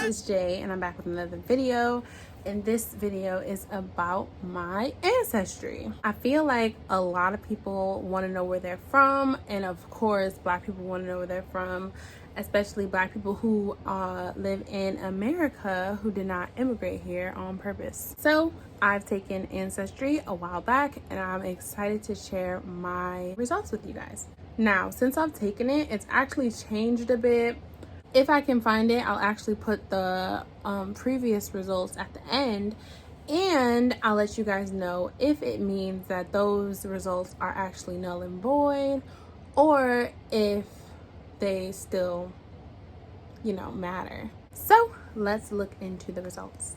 is Jay, and I'm back with another video. And this video is about my ancestry. I feel like a lot of people want to know where they're from, and of course Black people want to know where they're from, especially Black people who live in America who did not immigrate here on purpose. So I've taken Ancestry a while back, and I'm excited to share my results with you guys. Now, since I've taken it, it's actually changed a bit. If I can find it, I'll actually put the previous results at the end, and I'll let you guys know if it means that those results are actually null and void, or if they still, matter. So let's look into the results.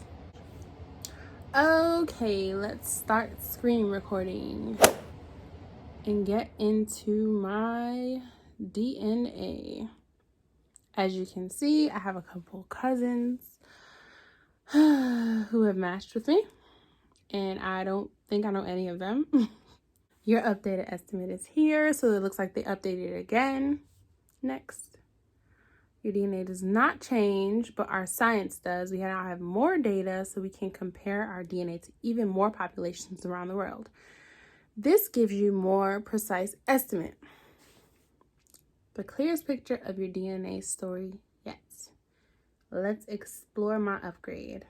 Okay, let's start screen recording and get into my DNA. As you can see, I have a couple cousins who have matched with me, and I don't think I know any of them. Your updated estimate is here, so it looks like they updated it again. Next. Your DNA does not change, but our science does. We now have more data, so we can compare our DNA to even more populations around the world. This gives you more precise estimate. The clearest picture of your DNA story yet. Let's explore my upgrade.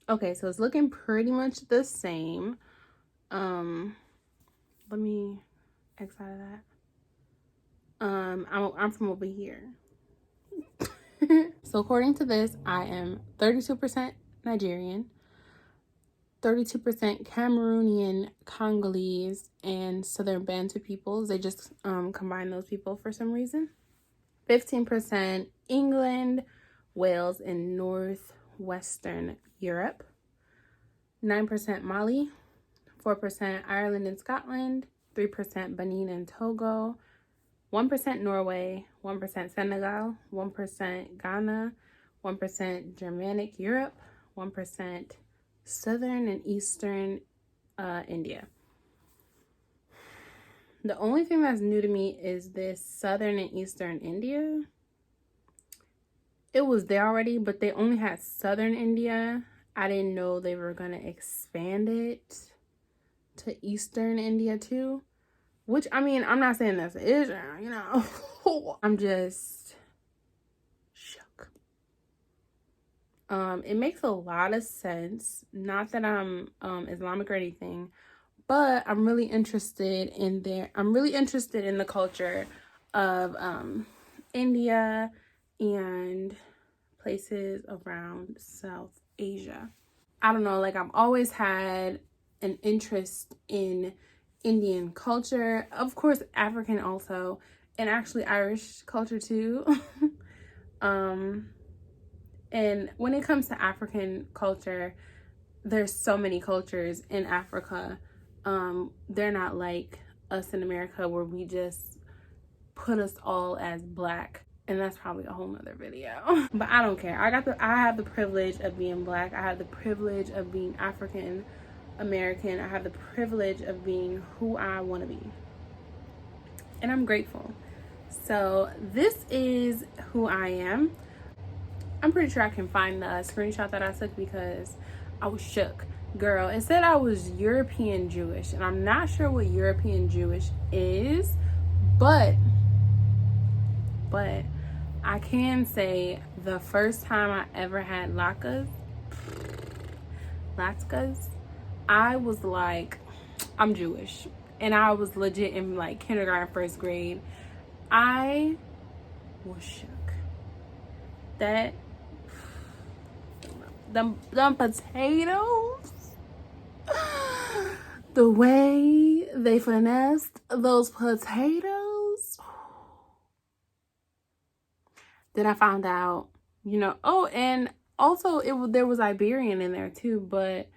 Okay, so it's looking pretty much the same. Let me X out of that. I'm from over here. So according to this, I am 32% Nigerian, 32% Cameroonian, Congolese, and Southern Bantu peoples. They just combine those people for some reason. 15% England, Wales, and Northwestern Europe. 9% Mali. 4% Ireland and Scotland. 3% Benin and Togo. 1% Norway. 1% Senegal. 1% Ghana. 1% Germanic Europe. 1% Southern and Eastern India. The only thing that's new to me is this Southern and Eastern India. It was there already, but they only had Southern India. I didn't know they were going to expand it to Eastern India too. Which, I mean, I'm not saying that's Israel, I'm just shook. It makes a lot of sense. Not that I'm Islamic or anything, but I'm really interested in the culture of India and places around South Asia. I don't know, like I've always had an interest in Indian culture, of course African also, and actually Irish culture too. And when it comes to African culture, there's so many cultures in Africa. They're not like us in America where we just put us all as Black, and that's probably a whole nother video. But I don't care. I have the privilege of being Black. I have the privilege of being African American. I have the privilege of being who I want to be, and I'm grateful. So this is who I am. I'm pretty sure I can find the screenshot that I took because I was shook. Girl, it said I was European Jewish, and I'm not sure what European Jewish is, but I can say the first time I ever had latkes, I was like, I'm Jewish, and I was legit in like kindergarten, first grade. I was shook. That them potatoes, the way they finessed those potatoes. Then I found out, oh, and also there was Iberian in there too, but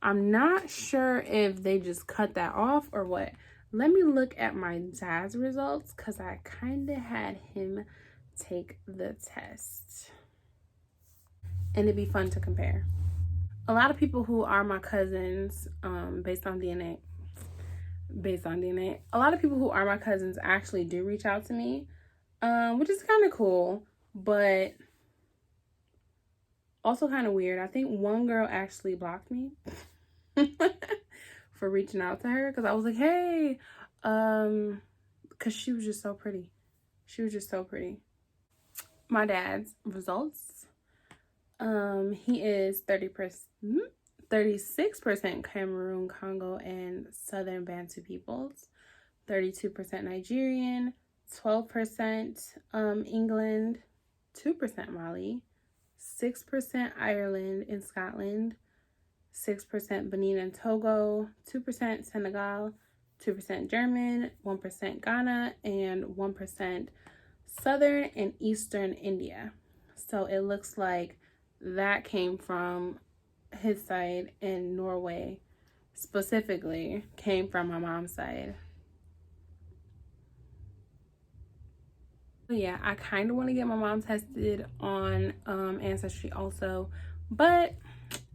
I'm not sure if they just cut that off or what. Let me look at my dad's results because I kind of had him take the test. And it'd be fun to compare. A lot of people who are my cousins, based on DNA, a lot of people who are my cousins actually do reach out to me, which is kind of cool. But Also kind of weird. I think one girl actually blocked me for reaching out to her because I was like, hey, because she was just so pretty. She was just so pretty. My dad's results. He is 36% Cameroon, Congo, and Southern Bantu peoples, 32% Nigerian, 12% England, 2% Mali, 6% Ireland and Scotland, 6% Benin and Togo, 2% Senegal, 2% German, 1% Ghana, and 1% Southern and Eastern India. So it looks like that came from his side, and Norway specifically came from my mom's side. But yeah, I kind of want to get my mom tested on Ancestry also, but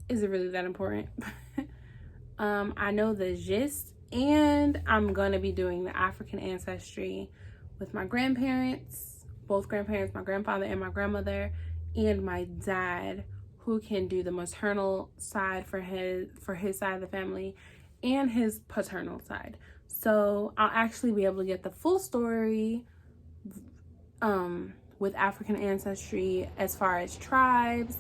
is it really that important? I know the gist, and I'm gonna be doing the African ancestry with my grandparents, both grandparents, my grandfather and my grandmother, and my dad, who can do the maternal side for his side of the family and his paternal side. So I'll actually be able to get the full story with African ancestry as far as tribes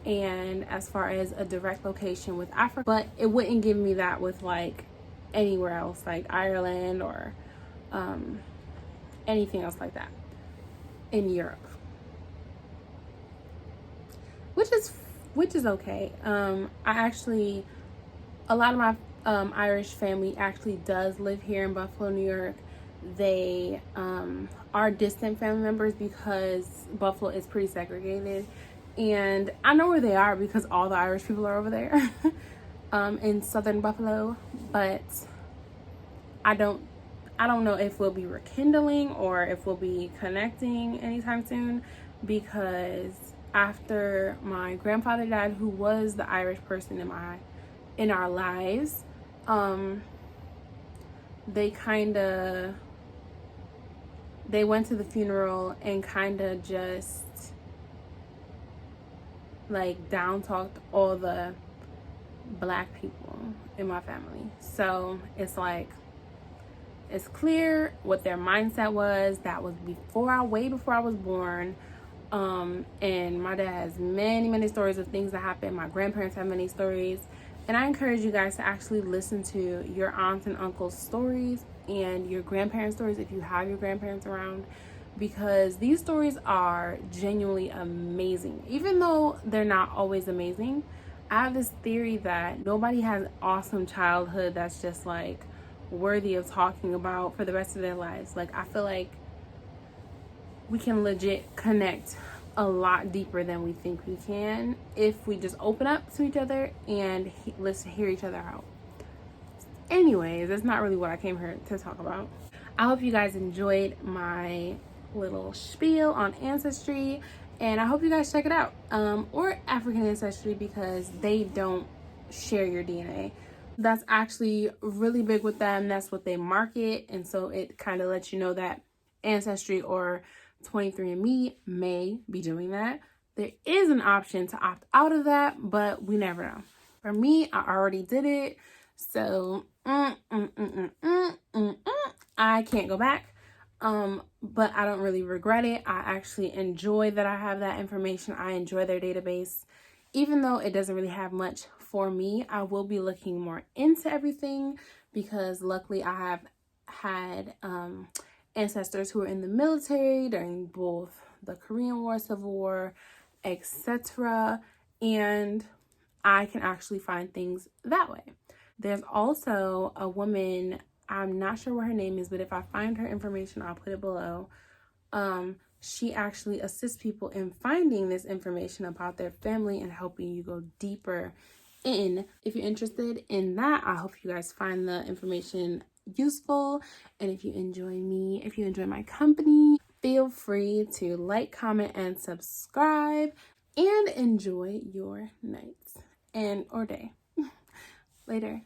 and as far as a direct location with Africa, but it wouldn't give me that with like anywhere else, like Ireland or anything else like that in Europe, which is okay. I actually, a lot of my Irish family actually does live here in Buffalo, New York. They are distant family members because Buffalo is pretty segregated, and I know where they are because all the Irish people are over there in southern Buffalo. But I don't know if we'll be rekindling or if we'll be connecting anytime soon, because after my grandfather died, who was the Irish person in our lives, they went to the funeral and kind of just like down talked all the black people in my family. So it's like, it's clear what their mindset was. That was way before I was born. And my dad has many stories of things that happened. My grandparents have many stories. And I encourage you guys to actually listen to your aunts and uncles' stories and your grandparents' stories if you have your grandparents around, because these stories are genuinely amazing. Even though they're not always amazing, I have this theory that nobody has an awesome childhood that's just like worthy of talking about for the rest of their lives. Like, I feel like we can legit connect a lot deeper than we think we can if we just open up to each other and hear each other out. Anyways, that's not really what I came here to talk about. I hope you guys enjoyed my little spiel on Ancestry, and I hope you guys check it out, or African Ancestry, because they don't share your DNA. That's actually really big with them. That's what they market, and so it kind of lets you know that Ancestry or 23andMe may be doing that. There is an option to opt out of that, but we never know. For me, I already did it, so I can't go back. But I don't really regret it. I actually enjoy that I have that information. I enjoy their database. Even though it doesn't really have much for me, I will be looking more into everything, because luckily I have had ancestors who were in the military during both the Korean War, Civil War, etc. And I can actually find things that way. There's also a woman, I'm not sure what her name is, but if I find her information, I'll put it below. She actually assists people in finding this information about their family and helping you go deeper in. If you're interested in that, I hope you guys find the information useful. And if you enjoy me, if you enjoy my company, feel free to like, comment, and subscribe, and enjoy your night or day. Later.